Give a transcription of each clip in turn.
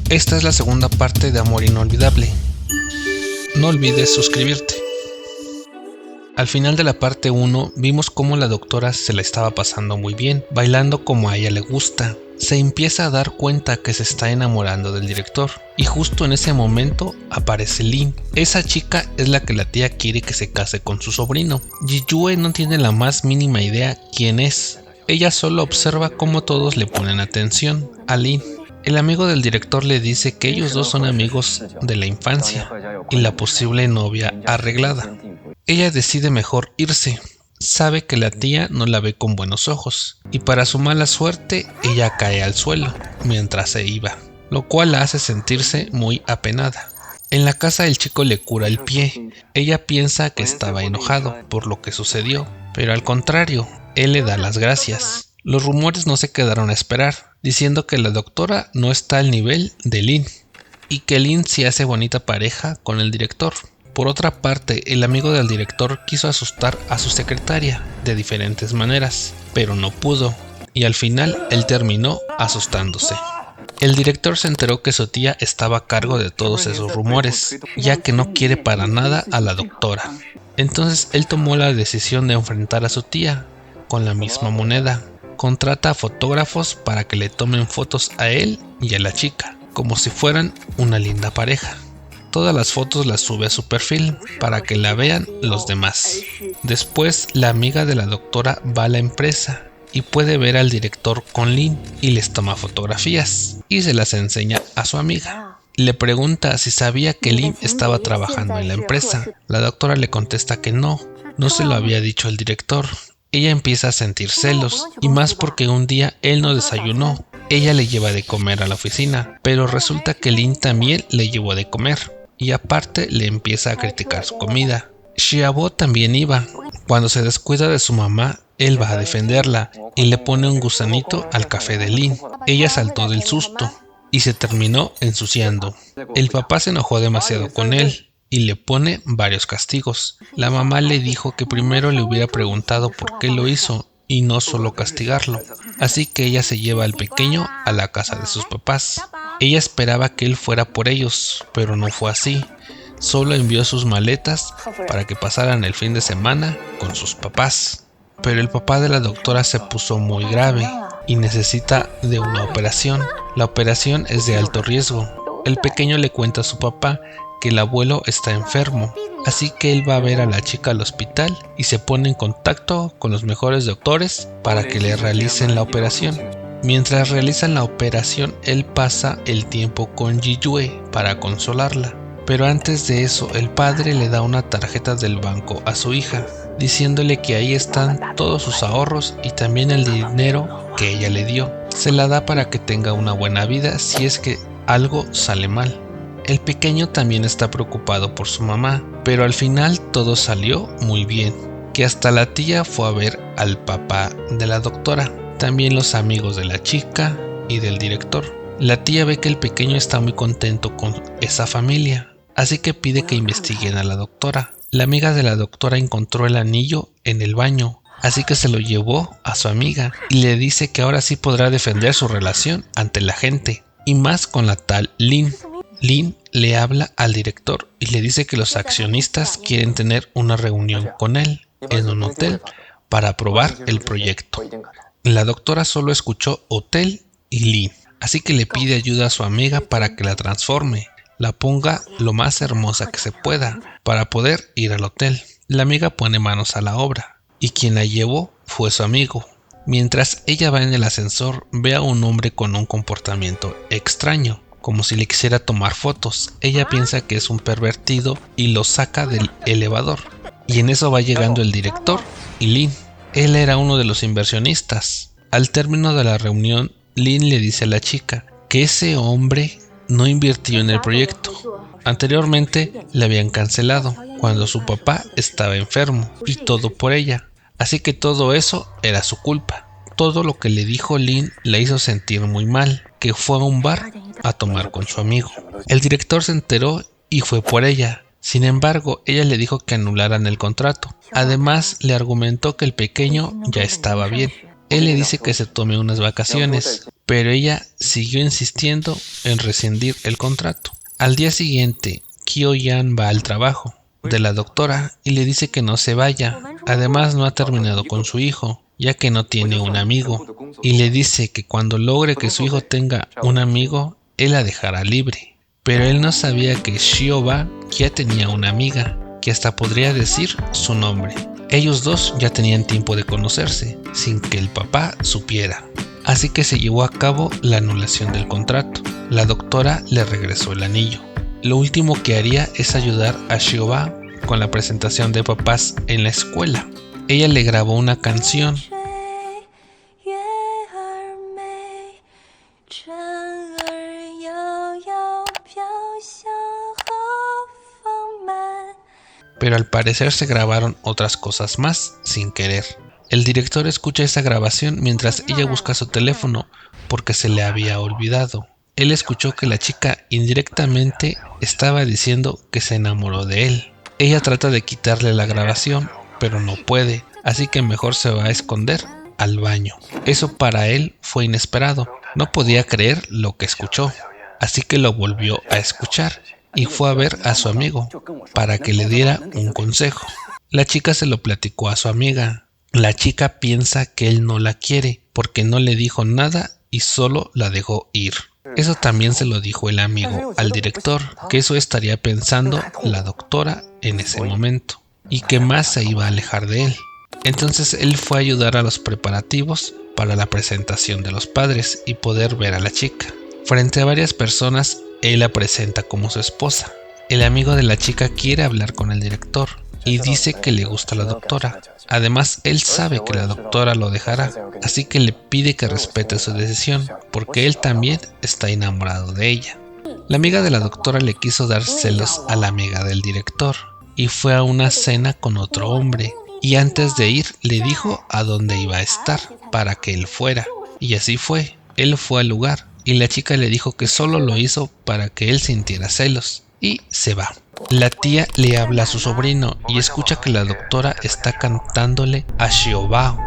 Esta es la segunda parte de Amor Inolvidable. No olvides suscribirte. Al final de la parte 1 vimos cómo la doctora se la estaba pasando muy bien, bailando como a ella le gusta. Se empieza a dar cuenta que se está enamorando del director, y justo en ese momento aparece Lin. Esa chica es la que la tía quiere que se case con su sobrino. Ji-Yue no tiene la más mínima idea quién es. Ella solo observa cómo todos le ponen atención a Lin. El amigo del director le dice que ellos dos son amigos de la infancia y la posible novia arreglada. Ella decide mejor irse. Sabe que la tía no la ve con buenos ojos, y para su mala suerte ella cae al suelo mientras se iba, lo cual la hace sentirse muy apenada. En la casa el chico le cura el pie. Ella piensa que estaba enojado por lo que sucedió, pero al contrario, él le da las gracias. Los rumores no se quedaron a esperar, diciendo que la doctora no está al nivel de Lin, y que Lin sí hace bonita pareja con el director. Por otra parte, el amigo del director quiso asustar a su secretaria de diferentes maneras, pero no pudo, y al final él terminó asustándose. El director se enteró que su tía estaba a cargo de todos esos rumores, ya que no quiere para nada a la doctora. Entonces él tomó la decisión de enfrentar a su tía con la misma moneda. Contrata a fotógrafos para que le tomen fotos a él y a la chica, como si fueran una linda pareja. Todas las fotos las sube a su perfil para que la vean los demás. Después, la amiga de la doctora va a la empresa y puede ver al director con Lin y les toma fotografías y se las enseña a su amiga. Le pregunta si sabía que Lin estaba trabajando en la empresa. La doctora le contesta que no se lo había dicho el director. Ella empieza a sentir celos, y más porque un día él no desayunó. Ella le lleva de comer a la oficina, pero resulta que Lin también le llevó de comer. Y aparte le empieza a criticar su comida. Xiaobo también iba. Cuando se descuida de su mamá, él va a defenderla y le pone un gusanito al café de Lin. Ella saltó del susto y se terminó ensuciando. El papá se enojó demasiado con él y le pone varios castigos. La mamá le dijo que primero le hubiera preguntado por qué lo hizo y no solo castigarlo. Así que ella se lleva al pequeño a la casa de sus papás. Ella esperaba que él fuera por ellos, pero no fue así. Solo envió sus maletas para que pasaran el fin de semana con sus papás. Pero el papá de la doctora se puso muy grave y necesita de una operación. La operación es de alto riesgo. El pequeño le cuenta a su papá que el abuelo está enfermo, así que él va a ver a la chica al hospital y se pone en contacto con los mejores doctores para que le realicen la operación. Mientras realizan la operación, él pasa el tiempo con Ji-Yue para consolarla. Pero antes de eso, el padre le da una tarjeta del banco a su hija, diciéndole que ahí están todos sus ahorros y también el dinero que ella le dio. Se la da para que tenga una buena vida si es que algo sale mal. El pequeño también está preocupado por su mamá, pero al final todo salió muy bien, que hasta la tía fue a ver al papá de la doctora. También los amigos de la chica y del director. La tía ve que el pequeño está muy contento con esa familia, así que pide que investiguen a la doctora. La amiga de la doctora encontró el anillo en el baño, así que se lo llevó a su amiga y le dice que ahora sí podrá defender su relación ante la gente, y más con la tal Lin. Lin le habla al director y le dice que los accionistas quieren tener una reunión con él en un hotel para aprobar el proyecto. La doctora solo escuchó hotel y Lin, así que le pide ayuda a su amiga para que la transforme, la ponga lo más hermosa que se pueda para poder ir al hotel. La amiga pone manos a la obra y quien la llevó fue su amigo. Mientras ella va en el ascensor, ve a un hombre con un comportamiento extraño, como si le quisiera tomar fotos. Ella piensa que es un pervertido y lo saca del elevador. Y en eso va llegando el director y Lin. Él era uno de los inversionistas. Al término de la reunión, Lin le dice a la chica que ese hombre no invirtió en el proyecto. Anteriormente le habían cancelado cuando su papá estaba enfermo y todo por ella. Así que todo eso era su culpa. Todo lo que le dijo Lin la hizo sentir muy mal, que fue a un bar a tomar con su amigo. El director se enteró y fue por ella. Sin embargo, ella le dijo que anularan el contrato. Además, le argumentó que el pequeño ya estaba bien Él le dice que se tome unas vacaciones, pero ella siguió insistiendo en rescindir el contrato. Al día siguiente, Kyo-yan va al trabajo de la doctora y le dice que no se vaya. Además, no ha terminado con su hijo, ya que no tiene un amigo, y le dice que cuando logre que su hijo tenga un amigo, él la dejará libre. Pero él no sabía que Shio-ba ya tenía una amiga, que hasta podría decir su nombre. Ellos dos ya tenían tiempo de conocerse, sin que el papá supiera. Así que se llevó a cabo la anulación del contrato. La doctora le regresó el anillo. Lo último que haría es ayudar a Shio-ba con la presentación de papás en la escuela. Ella le grabó una canción. Pero al parecer se grabaron otras cosas más sin querer. El director escucha esa grabación mientras ella busca su teléfono porque se le había olvidado. Él escuchó que la chica indirectamente estaba diciendo que se enamoró de él. Ella trata de quitarle la grabación, pero no puede, así que mejor se va a esconder al baño. Eso para él fue inesperado. No podía creer lo que escuchó, así que lo volvió a escuchar y fue a ver a su amigo para que le diera un consejo. La chica se lo platicó a su amiga. La chica piensa que él no la quiere porque no le dijo nada y solo la dejó ir. Eso también se lo dijo el amigo al director, que eso estaría pensando la doctora en ese momento y que más se iba a alejar de él. Entonces él fue a ayudar a los preparativos para la presentación de los padres y poder ver a la chica. Frente a varias personas, él la presenta como su esposa. El amigo de la chica quiere hablar con el director y dice que le gusta la doctora. Además, él sabe que la doctora lo dejará, así que le pide que respete su decisión, porque él también está enamorado de ella. La amiga de la doctora le quiso dar celos a la amiga del director y fue a una cena con otro hombre, y antes de ir le dijo a dónde iba a estar para que él fuera, y así fue. Él fue al lugar y la chica le dijo que solo lo hizo para que él sintiera celos y se va. La tía le habla a su sobrino y escucha que la doctora está cantándole a Shio-ba.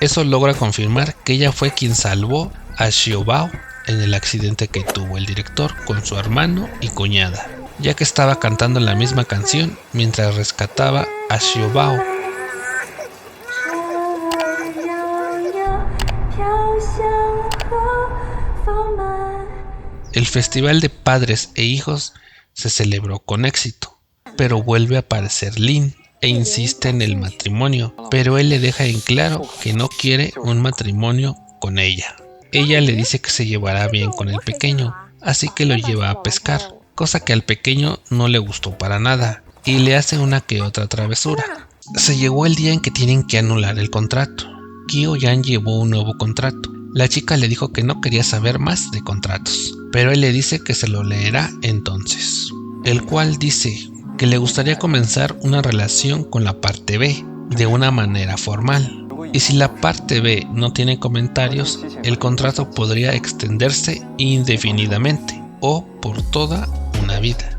Eso logra confirmar que ella fue quien salvó a Shio-ba en el accidente que tuvo el director con su hermano y cuñada, ya que estaba cantando la misma canción mientras rescataba a Shio-ba. El festival de padres e hijos se celebró con éxito, pero vuelve a aparecer Lin e insiste en el matrimonio, pero él le deja en claro que no quiere un matrimonio con ella. Ella le dice que se llevará bien con el pequeño, así que lo lleva a pescar, cosa que al pequeño no le gustó para nada y le hace una que otra travesura. Se llegó el día en que tienen que anular el contrato. Kyo-yan llevó un nuevo contrato. La chica le dijo que no quería saber más de contratos, pero él le dice que se lo leerá entonces, el cual dice que le gustaría comenzar una relación con la parte B de una manera formal, y si la parte B no tiene comentarios, el contrato podría extenderse indefinidamente o por toda una vida.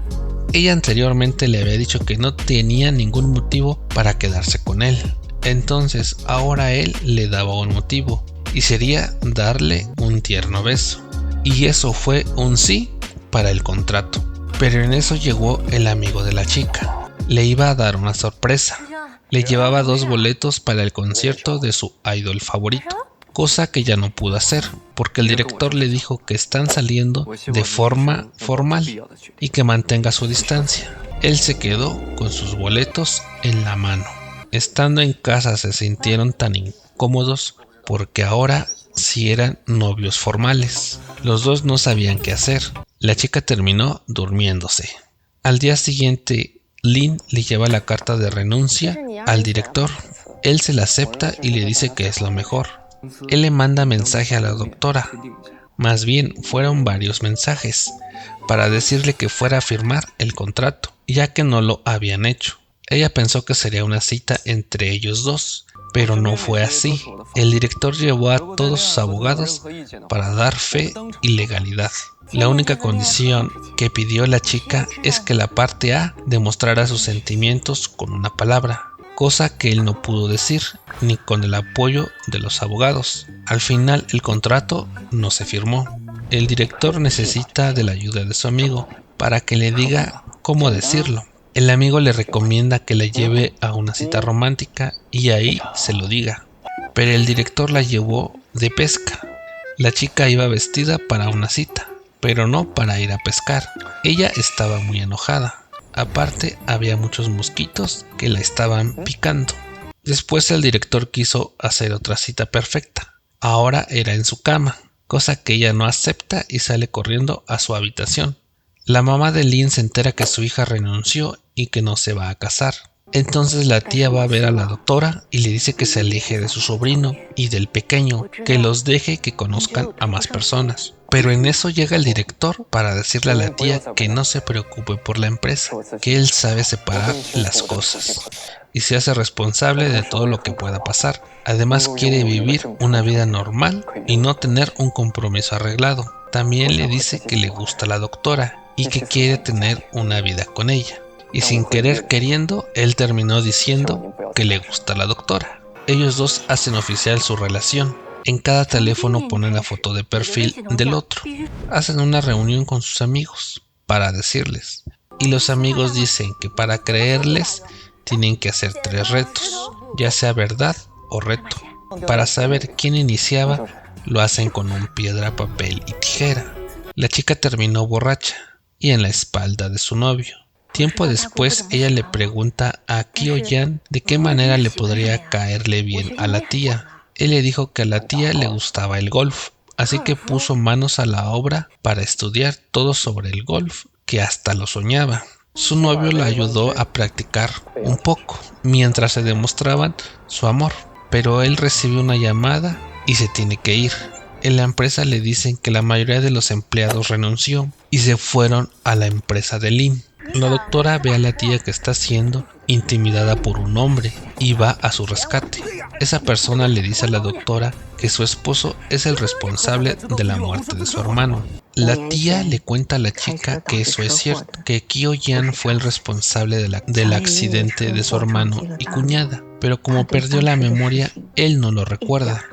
Ella anteriormente le había dicho que no tenía ningún motivo para quedarse con él, entonces ahora él le daba un motivo, y sería darle un tierno beso. Y eso fue un sí para el contrato. Pero en eso llegó el amigo de la chica. Le iba a dar una sorpresa. Le llevaba 2 boletos para el concierto de su idol favorito, cosa que ya no pudo hacer, porque el director le dijo que están saliendo de forma formal y que mantenga su distancia. Él se quedó con sus boletos en la mano. Estando en casa se sintieron tan incómodos porque ahora sí eran novios formales. Los dos no sabían qué hacer. La chica terminó durmiéndose. Al día siguiente, Lin le lleva la carta de renuncia al director. Él se la acepta y le dice que es lo mejor. Él le manda mensaje a la doctora. Más bien, fueron varios mensajes para decirle que fuera a firmar el contrato, ya que no lo habían hecho. Ella pensó que sería una cita entre ellos dos, Pero no fue así. El director llevó a todos sus abogados para dar fe y legalidad. La única condición que pidió la chica es que la parte A demostrara sus sentimientos con una palabra, cosa que él no pudo decir, ni con el apoyo de los abogados. Al final el contrato no se firmó. El director necesita de la ayuda de su amigo para que le diga cómo decirlo. El amigo le recomienda que la lleve a una cita romántica y ahí se lo diga. Pero el director la llevó de pesca. La chica iba vestida para una cita, pero no para ir a pescar. Ella estaba muy enojada. Aparte, había muchos mosquitos que la estaban picando. Después el director quiso hacer otra cita perfecta. Ahora era en su cama, cosa que ella no acepta y sale corriendo a su habitación. La mamá de Lynn se entera que su hija renunció y que no se va a casar. Entonces la tía va a ver a la doctora y le dice que se aleje de su sobrino y del pequeño, que los deje que conozcan a más personas. Pero en eso llega el director para decirle a la tía que no se preocupe por la empresa, que él sabe separar las cosas y se hace responsable de todo lo que pueda pasar. Además quiere vivir una vida normal y no tener un compromiso arreglado. También le dice que le gusta la doctora y que quiere tener una vida con ella. Y sin querer queriendo, él terminó diciendo que le gusta la doctora. Ellos dos hacen oficial su relación. En cada teléfono ponen la foto de perfil del otro. Hacen una reunión con sus amigos para decirles. Y los amigos dicen que para creerles tienen que hacer 3 retos, ya sea verdad o reto. Para saber quién iniciaba, lo hacen con un piedra, papel y tijera. La chica terminó borracha y en la espalda de su novio. Tiempo después, ella le pregunta a Kyo-yan de qué manera le podría caerle bien a la tía. Él le dijo que a la tía le gustaba el golf, así que puso manos a la obra para estudiar todo sobre el golf, que hasta lo soñaba. Su novio la ayudó a practicar un poco, mientras se demostraban su amor, pero él recibe una llamada y se tiene que ir. En la empresa le dicen que la mayoría de los empleados renunció y se fueron a la empresa de Lynn. La doctora ve a la tía que está siendo intimidada por un hombre y va a su rescate. Esa persona le dice a la doctora que su esposo es el responsable de la muerte de su hermano. La tía le cuenta a la chica que eso es cierto, que Kyo-yan fue el responsable del accidente de su hermano y cuñada, pero como perdió la memoria, él no lo recuerda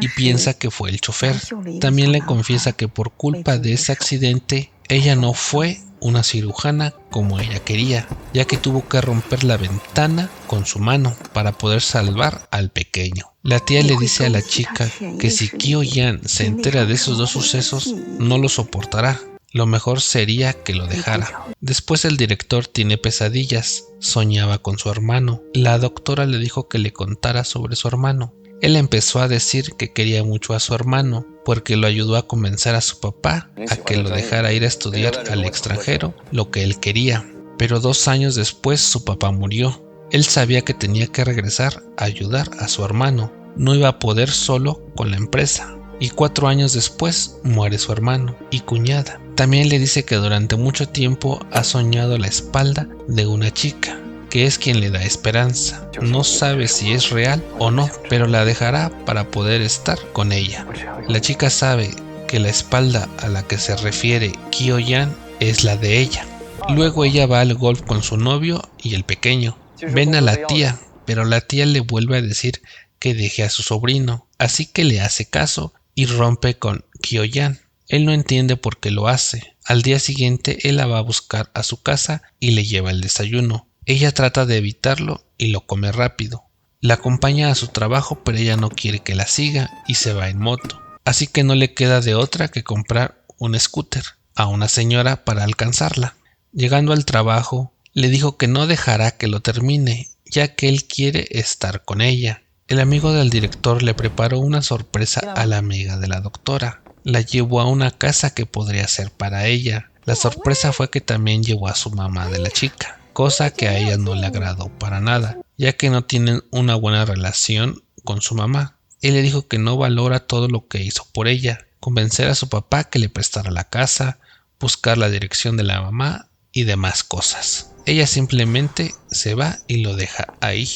y piensa que fue el chofer. También le confiesa que por culpa de ese accidente, ella no fue una cirujana como ella quería, ya que tuvo que romper la ventana con su mano para poder salvar al pequeño. La tía le dice a la chica que si Kyo-yan se entera de esos 2 sucesos, no lo soportará. Lo mejor sería que lo dejara. Después el director tiene pesadillas. Soñaba con su hermano. La doctora le dijo que le contara sobre su hermano. Él empezó a decir que quería mucho a su hermano porque lo ayudó a convencer a su papá a que lo dejara ir a estudiar al extranjero, lo que él quería. Pero 2 años después su papá murió. Él sabía que tenía que regresar a ayudar a su hermano. No iba a poder solo con la empresa. Y 4 años después muere su hermano y cuñada. También le dice que durante mucho tiempo ha soñado la espalda de una chica, que es quien le da esperanza. No sabe si es real o no, pero la dejará para poder estar con ella. La chica sabe que la espalda a la que se refiere Kyo-yan es la de ella. Luego ella va al golf con su novio y el pequeño. Ven a la tía, pero la tía le vuelve a decir que deje a su sobrino, así que le hace caso y rompe con Kyo-yan. Él no entiende por qué lo hace. Al día siguiente él la va a buscar a su casa y le lleva el desayuno. Ella trata de evitarlo y lo come rápido. La acompaña a su trabajo, pero ella no quiere que la siga y se va en moto. Así que no le queda de otra que comprar un scooter a una señora para alcanzarla. Llegando al trabajo, le dijo que no dejará que lo termine, ya que él quiere estar con ella. El amigo del director le preparó una sorpresa a la amiga de la doctora. La llevó a una casa que podría ser para ella. La sorpresa fue que también llevó a su mamá de la chica, cosa que a ella no le agradó para nada, ya que no tienen una buena relación con su mamá. Él le dijo que no valora todo lo que hizo por ella, convencer a su papá que le prestara la casa, buscar la dirección de la mamá y demás cosas. Ella simplemente se va y lo deja ahí.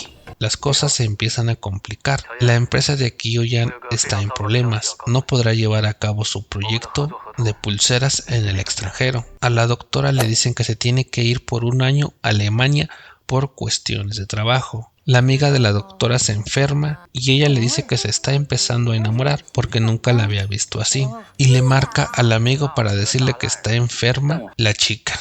las cosas se empiezan a complicar. La empresa de Kyo-yan está en problemas, no podrá llevar a cabo su proyecto de pulseras en el extranjero. A la doctora le dicen que se tiene que ir por un año a Alemania por cuestiones de trabajo. La amiga de la doctora se enferma y ella le dice que se está empezando a enamorar porque nunca la había visto así. Y le marca al amigo para decirle que está enferma la chica.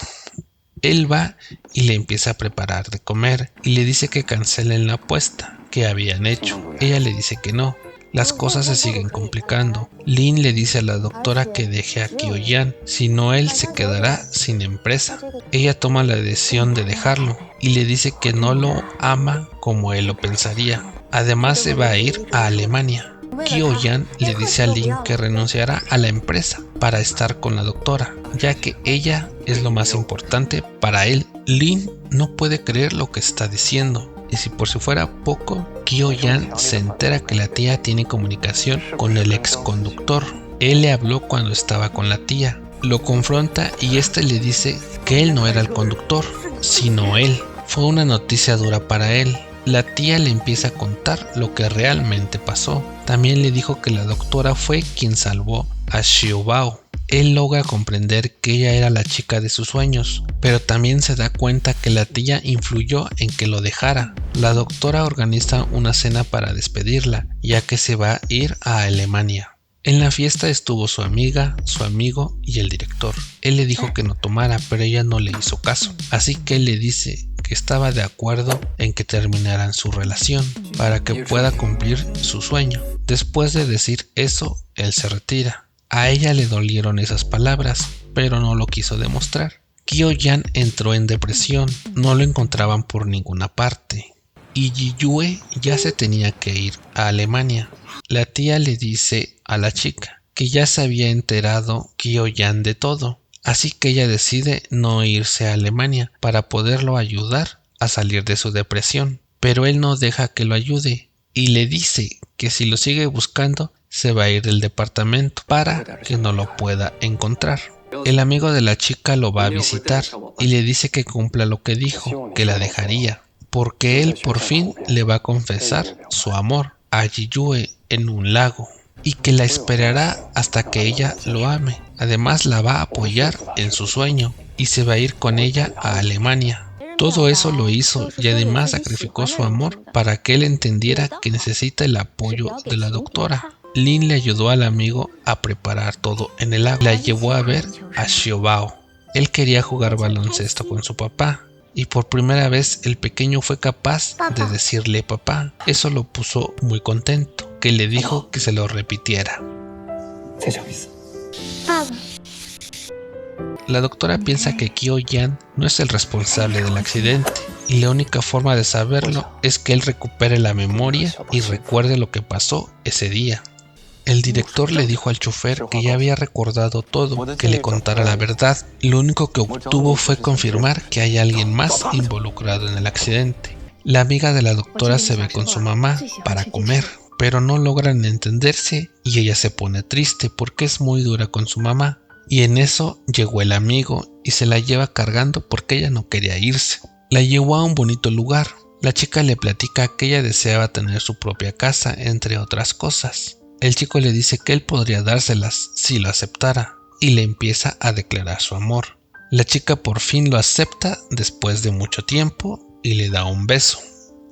Él va y le empieza a preparar de comer y le dice que cancelen la apuesta que habían hecho. Ella le dice que no. Las cosas se siguen complicando. Lin le dice a la doctora que deje a Kyo-yan, si no él se quedará sin empresa. Ella toma la decisión de dejarlo y le dice que no lo ama como él lo pensaría. Además se va a ir a Alemania. Kyo-yan le dice a Lin que renunciará a la empresa para estar con la doctora, ya que ella es lo más importante para él. Lin no puede creer lo que está diciendo. Y si por si fuera poco, Kyo-yan se entera que la tía tiene comunicación con el ex conductor. Él le habló cuando estaba con la tía. Lo confronta y este le dice que él no era el conductor, sino él. Fue una noticia dura para él. La tía le empieza a contar lo que realmente pasó. También le dijo que la doctora fue quien salvó a Xiaobao. Él logra comprender que ella era la chica de sus sueños, pero también se da cuenta que la tía influyó en que lo dejara. La doctora organiza una cena para despedirla, ya que se va a ir a Alemania. En la fiesta estuvo su amiga, su amigo y el director. Él le dijo que no tomara, pero ella no le hizo caso. Así que él le dice que estaba de acuerdo en que terminaran su relación para que pueda cumplir su sueño. Después de decir eso, él se retira. A ella le dolieron esas palabras, pero no lo quiso demostrar. Kyo-yan entró en depresión, no lo encontraban por ninguna parte. Y Ji-yue ya se tenía que ir a Alemania. La tía le dice a la chica que ya se había enterado Kyo-yan de todo, así que ella decide no irse a Alemania para poderlo ayudar a salir de su depresión. Pero él no deja que lo ayude y le dice que si lo sigue buscando se va a ir del departamento para que no lo pueda encontrar. El amigo de la chica lo va a visitar y le dice que cumpla lo que dijo, que la dejaría, porque él por fin le va a confesar su amor a Ji-yue en un lago y que la esperará hasta que ella lo ame. Además la va a apoyar en su sueño y se va a ir con ella a Alemania. Todo eso lo hizo y además sacrificó su amor para que él entendiera que necesita el apoyo de la doctora. Lin le ayudó al amigo a preparar todo en el lago. La llevó a ver a Xiaobao. Él quería jugar baloncesto con su papá y por primera vez el pequeño fue capaz de decirle papá. Eso lo puso muy contento, que le dijo que se lo repitiera. La doctora piensa que Kyo-yan no es el responsable del accidente y la única forma de saberlo es que él recupere la memoria y recuerde lo que pasó ese día. El director le dijo al chofer que ya había recordado todo, que le contara la verdad. Lo único que obtuvo fue confirmar que hay alguien más involucrado en el accidente. La amiga de la doctora se ve con su mamá para comer, pero no logran entenderse y ella se pone triste porque es muy dura con su mamá. Y en eso llegó el amigo y se la lleva cargando porque ella no quería irse. La llevó a un bonito lugar. La chica le platica que ella deseaba tener su propia casa, entre otras cosas. El chico le dice que él podría dárselas si lo aceptara y le empieza a declarar su amor. La chica por fin lo acepta después de mucho tiempo y le da un beso.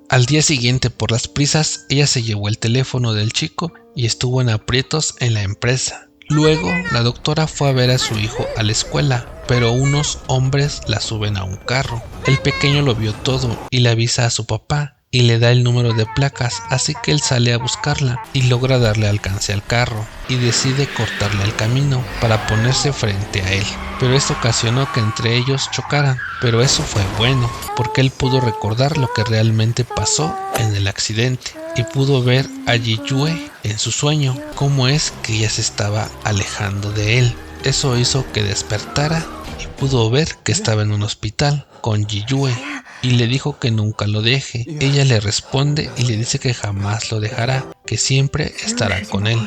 Al día siguiente, por las prisas, ella se llevó el teléfono del chico y estuvo en aprietos en la empresa. Luego, la doctora fue a ver a su hijo a la escuela, pero unos hombres la suben a un carro. El pequeño lo vio todo y le avisa a su papá y le da el número de placas, así que él sale a buscarla y logra darle alcance al carro y decide cortarle el camino para ponerse frente a él. Pero esto ocasionó que entre ellos chocaran, pero eso fue bueno, porque él pudo recordar lo que realmente pasó en el accidente y pudo ver a Ji-yue en su sueño, cómo es que ella se estaba alejando de él. Eso hizo que despertara y pudo ver que estaba en un hospital con Ji-yue y le dijo que nunca lo deje. Ella le responde y le dice que jamás lo dejará, que siempre estará con él.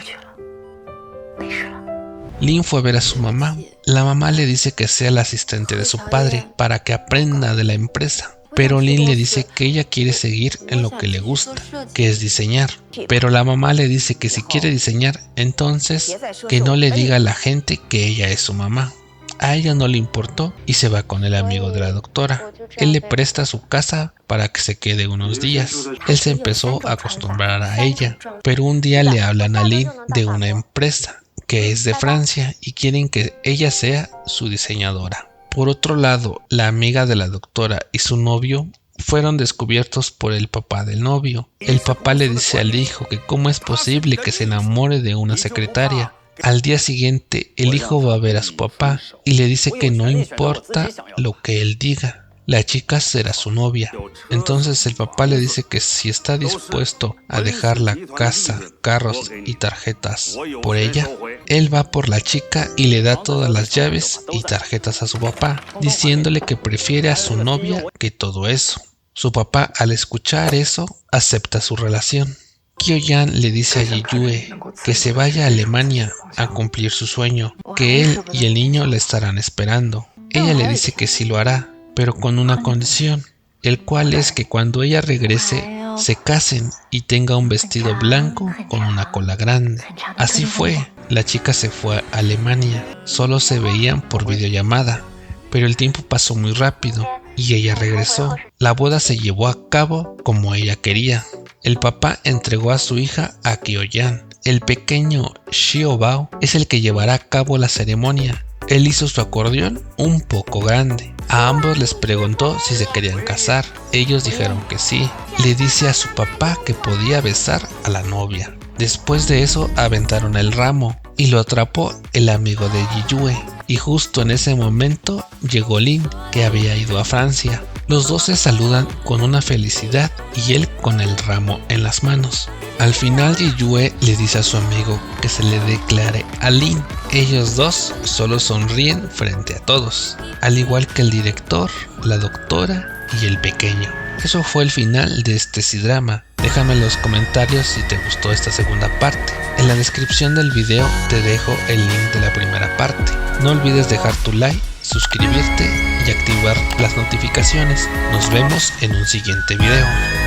Lin fue a ver a su mamá. La mamá le dice que sea la asistente de su padre para que aprenda de la empresa. pero Lin le dice que ella quiere seguir en lo que le gusta, que es diseñar. Pero la mamá le dice que si quiere diseñar, entonces que no le diga a la gente que ella es su mamá. A ella no le importó y se va con el amigo de la doctora. Él le presta su casa para que se quede unos días. Él se empezó a acostumbrar a ella, pero un día le hablan a Lin de una empresa que es de Francia y quieren que ella sea su diseñadora. Por otro lado, la amiga de la doctora y su novio fueron descubiertos por el papá del novio. El papá le dice al hijo que cómo es posible que se enamore de una secretaria. Al día siguiente, el hijo va a ver a su papá y le dice que no importa lo que él diga, la chica será su novia. Entonces el papá le dice que si está dispuesto a dejar la casa, carros y tarjetas por ella, él va por la chica y le da todas las llaves y tarjetas a su papá, diciéndole que prefiere a su novia que todo eso. Su papá, al escuchar eso, acepta su relación. Kyo-yan le dice a Ji-yue que se vaya a Alemania a cumplir su sueño, que él y el niño la estarán esperando. Ella le dice que sí lo hará, pero con una condición, el cual es que cuando ella regrese se casen y tenga un vestido blanco con una cola grande. Así fue, la chica se fue a Alemania, solo se veían por videollamada, pero el tiempo pasó muy rápido y ella regresó. La boda se llevó a cabo como ella quería. El papá entregó a su hija a Kyo-yan. El pequeño Xiaobao es el que llevará a cabo la ceremonia. Él hizo su acordeón un poco grande. A ambos les preguntó si se querían casar. Ellos dijeron que sí. Le dice a su papá que podía besar a la novia. Después de eso aventaron el ramo y lo atrapó el amigo de Ji-yue. Y justo en ese momento llegó Lin, que había ido a Francia. Los dos se saludan con una felicidad y él con el ramo en las manos. Al final Ji-yue le dice a su amigo que se le declare a Lin. Ellos dos solo sonríen frente a todos, al igual que el director, la doctora y el pequeño. Eso fue el final de este C-drama. Déjame en los comentarios si te gustó esta segunda parte. En la descripción del video te dejo el link de la primera parte. No olvides dejar tu like, suscribirte y activar las notificaciones. Nos vemos en un siguiente video.